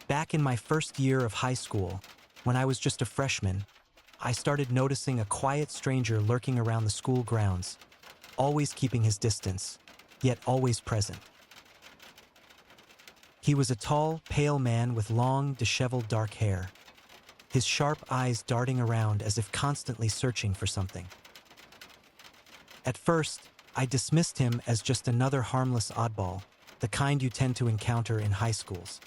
Back in my first year of high school, when I was just a freshman, I started noticing a quiet stranger lurking around the school grounds, always keeping his distance, yet always present. He was a tall, pale man with long, disheveled dark hair, his sharp eyes darting around as if constantly searching for something. At first, I dismissed him as just another harmless oddball, the kind you tend to encounter in high schools.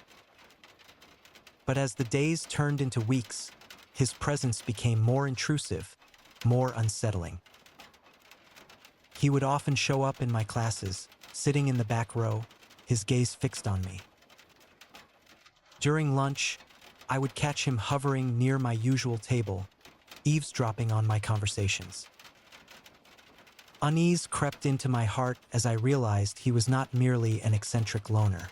But as the days turned into weeks, his presence became more intrusive, more unsettling. He would often show up in my classes, sitting in the back row, his gaze fixed on me. During lunch, I would catch him hovering near my usual table, eavesdropping on my conversations. Unease crept into my heart as I realized he was not merely an eccentric loner.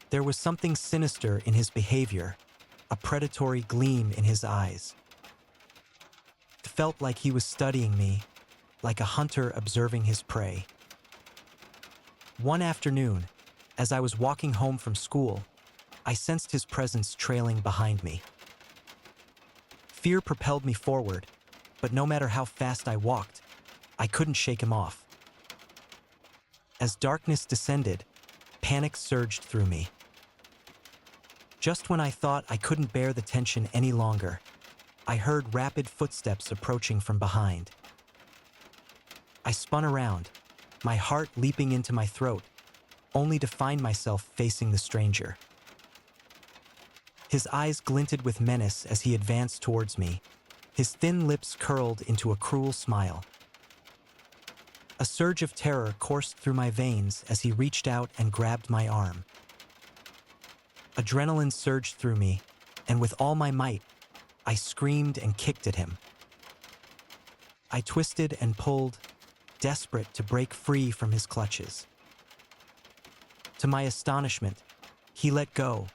There was something sinister in his behavior, a predatory gleam in his eyes. It felt like he was studying me, like a hunter observing his prey. One afternoon, as I was walking home from school, I sensed his presence trailing behind me. Fear propelled me forward, but no matter how fast I walked, I couldn't shake him off. As darkness descended, panic surged through me. Just when I thought I couldn't bear the tension any longer, I heard rapid footsteps approaching from behind. I spun around, my heart leaping into my throat, only to find myself facing the stranger. His eyes glinted with menace as he advanced towards me, his thin lips curled into a cruel smile. A surge of terror coursed through my veins as he reached out and grabbed my arm. Adrenaline surged through me, and with all my might, I screamed and kicked at him. I twisted and pulled, desperate to break free from his clutches. To my astonishment, he let go,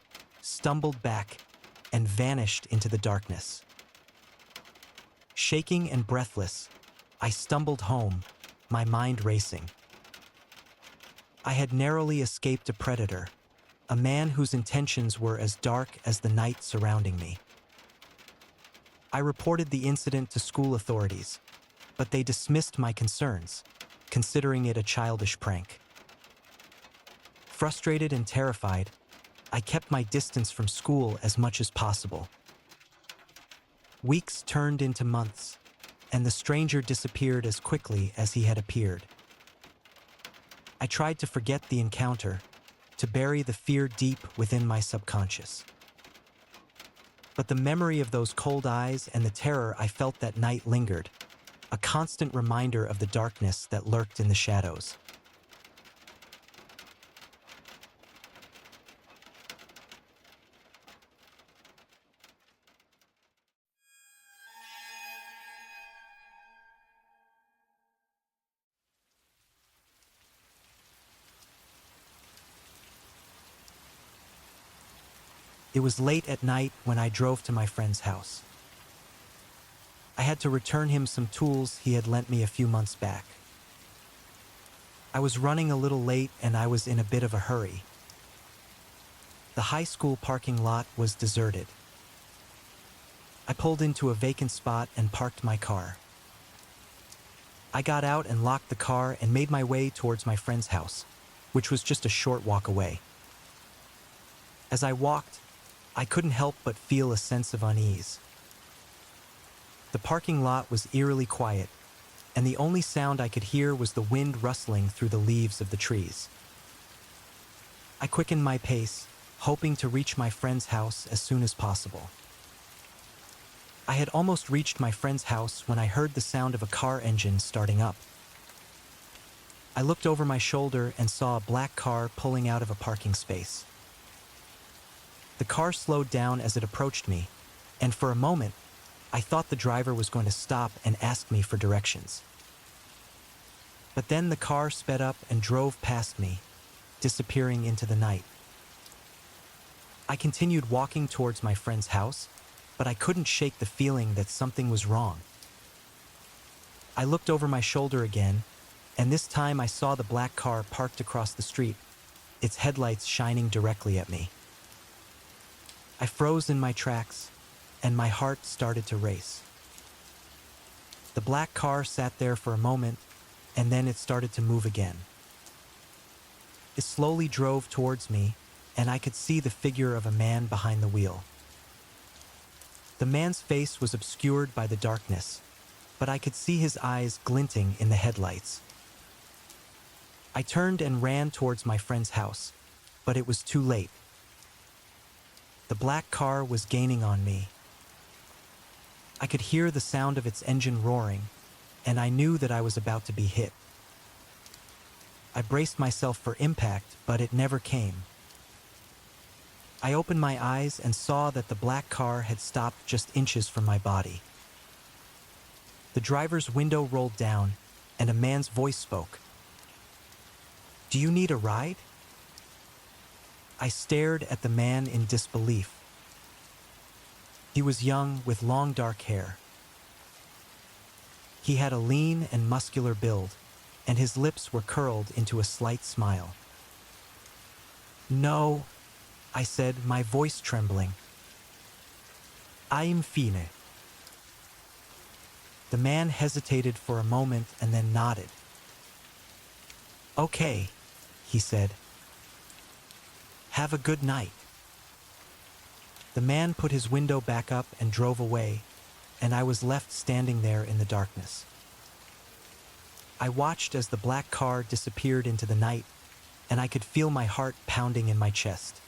stumbled back, and vanished into the darkness. Shaking and breathless, I stumbled home, my mind racing. I had narrowly escaped a predator, a man whose intentions were as dark as the night surrounding me. I reported the incident to school authorities, but they dismissed my concerns, considering it a childish prank. Frustrated and terrified, I kept my distance from school as much as possible. Weeks turned into months, and the stranger disappeared as quickly as he had appeared. I tried to forget the encounter, to bury the fear deep within my subconscious. But the memory of those cold eyes and the terror I felt that night lingered, a constant reminder of the darkness that lurked in the shadows. It was late at night when I drove to my friend's house. I had to return him some tools he had lent me a few months back. I was running a little late and I was in a bit of a hurry. The high school parking lot was deserted. I pulled into a vacant spot and parked my car. I got out and locked the car and made my way towards my friend's house, which was just a short walk away. As I walked, I couldn't help but feel a sense of unease. The parking lot was eerily quiet, and the only sound I could hear was the wind rustling through the leaves of the trees. I quickened my pace, hoping to reach my friend's house as soon as possible. I had almost reached my friend's house when I heard the sound of a car engine starting up. I looked over my shoulder and saw a black car pulling out of a parking space. The car slowed down as it approached me, and for a moment, I thought the driver was going to stop and ask me for directions. But then the car sped up and drove past me, disappearing into the night. I continued walking towards my friend's house, but I couldn't shake the feeling that something was wrong. I looked over my shoulder again, and this time I saw the black car parked across the street, its headlights shining directly at me. I froze in my tracks, and my heart started to race. The black car sat there for a moment, and then it started to move again. It slowly drove towards me, and I could see the figure of a man behind the wheel. The man's face was obscured by the darkness, but I could see his eyes glinting in the headlights. I turned and ran towards my friend's house, but it was too late. The black car was gaining on me. I could hear the sound of its engine roaring, and I knew that I was about to be hit. I braced myself for impact, but it never came. I opened my eyes and saw that the black car had stopped just inches from my body. The driver's window rolled down, and a man's voice spoke. "Do you need a ride?" I stared at the man in disbelief. He was young with long dark hair. He had a lean and muscular build, and his lips were curled into a slight smile. "No," I said, my voice trembling. "I'm fine." The man hesitated for a moment and then nodded. "Okay," he said. "Have a good night." The man put his window back up and drove away, and I was left standing there in the darkness. I watched as the black car disappeared into the night, and I could feel my heart pounding in my chest.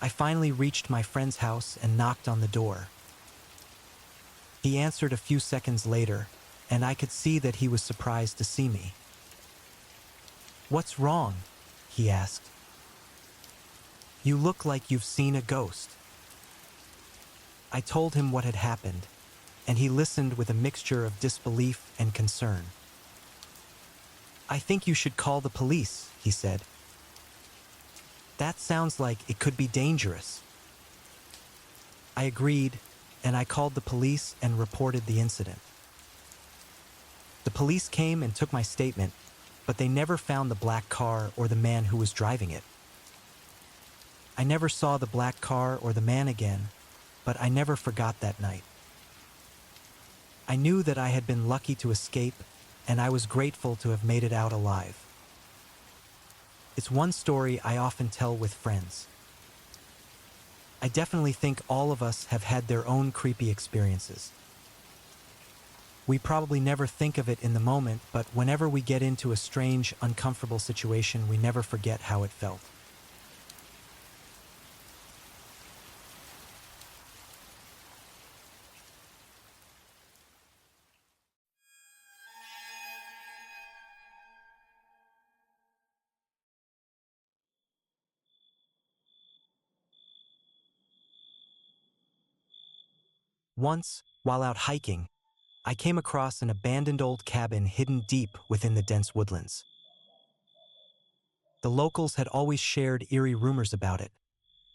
I finally reached my friend's house and knocked on the door. He answered a few seconds later, and I could see that he was surprised to see me. "What's wrong?" he asked. "You look like you've seen a ghost." I told him what had happened, and he listened with a mixture of disbelief and concern. "I think you should call the police," he said. "That sounds like it could be dangerous." I agreed, and I called the police and reported the incident. The police came and took my statement, but they never found the black car or the man who was driving it. I never saw the black car or the man again, but I never forgot that night. I knew that I had been lucky to escape, and I was grateful to have made it out alive. It's one story I often tell with friends. I definitely think all of us have had their own creepy experiences. We probably never think of it in the moment, but whenever we get into a strange, uncomfortable situation, we never forget how it felt. Once, while out hiking, I came across an abandoned old cabin hidden deep within the dense woodlands. The locals had always shared eerie rumors about it,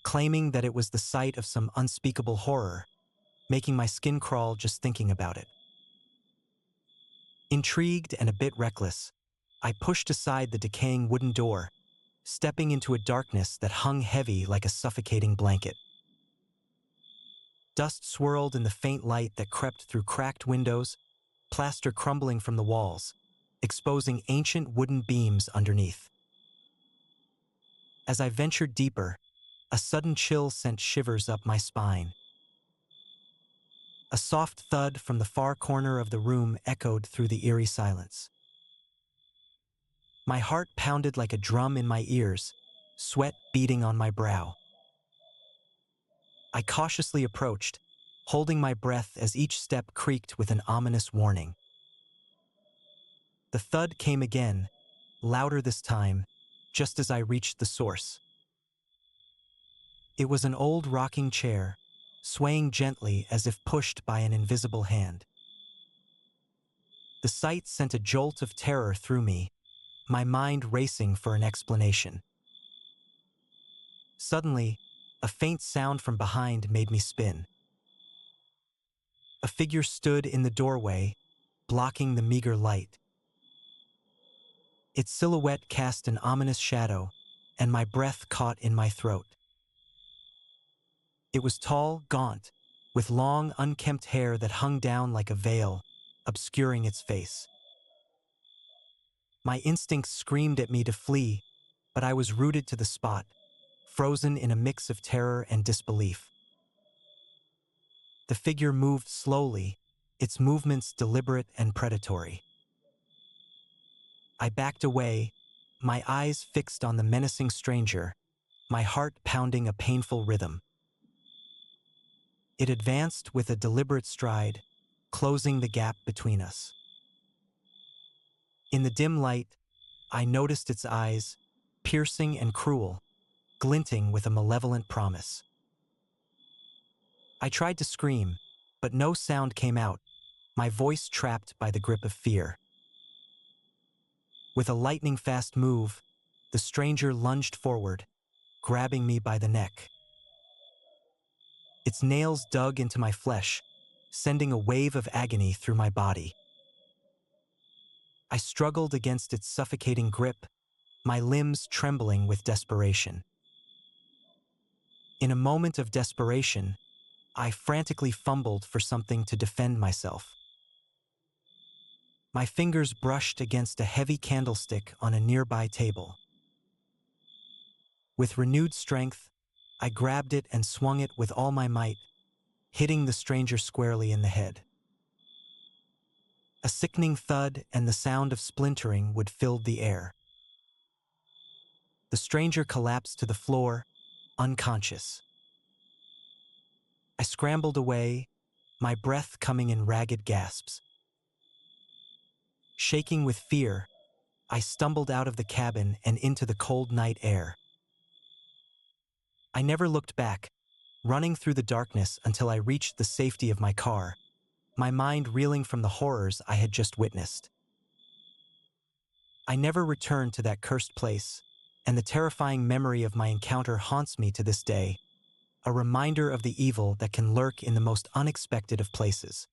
claiming that it was the site of some unspeakable horror, making my skin crawl just thinking about it. Intrigued and a bit reckless, I pushed aside the decaying wooden door, stepping into a darkness that hung heavy like a suffocating blanket. Dust swirled in the faint light that crept through cracked windows, plaster crumbling from the walls, exposing ancient wooden beams underneath. As I ventured deeper, a sudden chill sent shivers up my spine. A soft thud from the far corner of the room echoed through the eerie silence. My heart pounded like a drum in my ears, sweat beading on my brow. I cautiously approached, holding my breath as each step creaked with an ominous warning. The thud came again, louder this time, just as I reached the source. It was an old rocking chair, swaying gently as if pushed by an invisible hand. The sight sent a jolt of terror through me, my mind racing for an explanation. Suddenly, a faint sound from behind made me spin. A figure stood in the doorway, blocking the meager light. Its silhouette cast an ominous shadow, and my breath caught in my throat. It was tall, gaunt, with long, unkempt hair that hung down like a veil, obscuring its face. My instincts screamed at me to flee, but I was rooted to the spot, frozen in a mix of terror and disbelief. The figure moved slowly, its movements deliberate and predatory. I backed away, my eyes fixed on the menacing stranger, my heart pounding a painful rhythm. It advanced with a deliberate stride, closing the gap between us. In the dim light, I noticed its eyes, piercing and cruel, glinting with a malevolent promise. I tried to scream, but no sound came out, my voice trapped by the grip of fear. With a lightning-fast move, the stranger lunged forward, grabbing me by the neck. Its nails dug into my flesh, sending a wave of agony through my body. I struggled against its suffocating grip, my limbs trembling with desperation. In a moment of desperation, I frantically fumbled for something to defend myself. My fingers brushed against a heavy candlestick on a nearby table. With renewed strength, I grabbed it and swung it with all my might, hitting the stranger squarely in the head. A sickening thud and the sound of splintering would fill the air. The stranger collapsed to the floor, unconscious. I scrambled away, my breath coming in ragged gasps. Shaking with fear, I stumbled out of the cabin and into the cold night air. I never looked back, running through the darkness until I reached the safety of my car, my mind reeling from the horrors I had just witnessed. I never returned to that cursed place, and the terrifying memory of my encounter haunts me to this day, a reminder of the evil that can lurk in the most unexpected of places.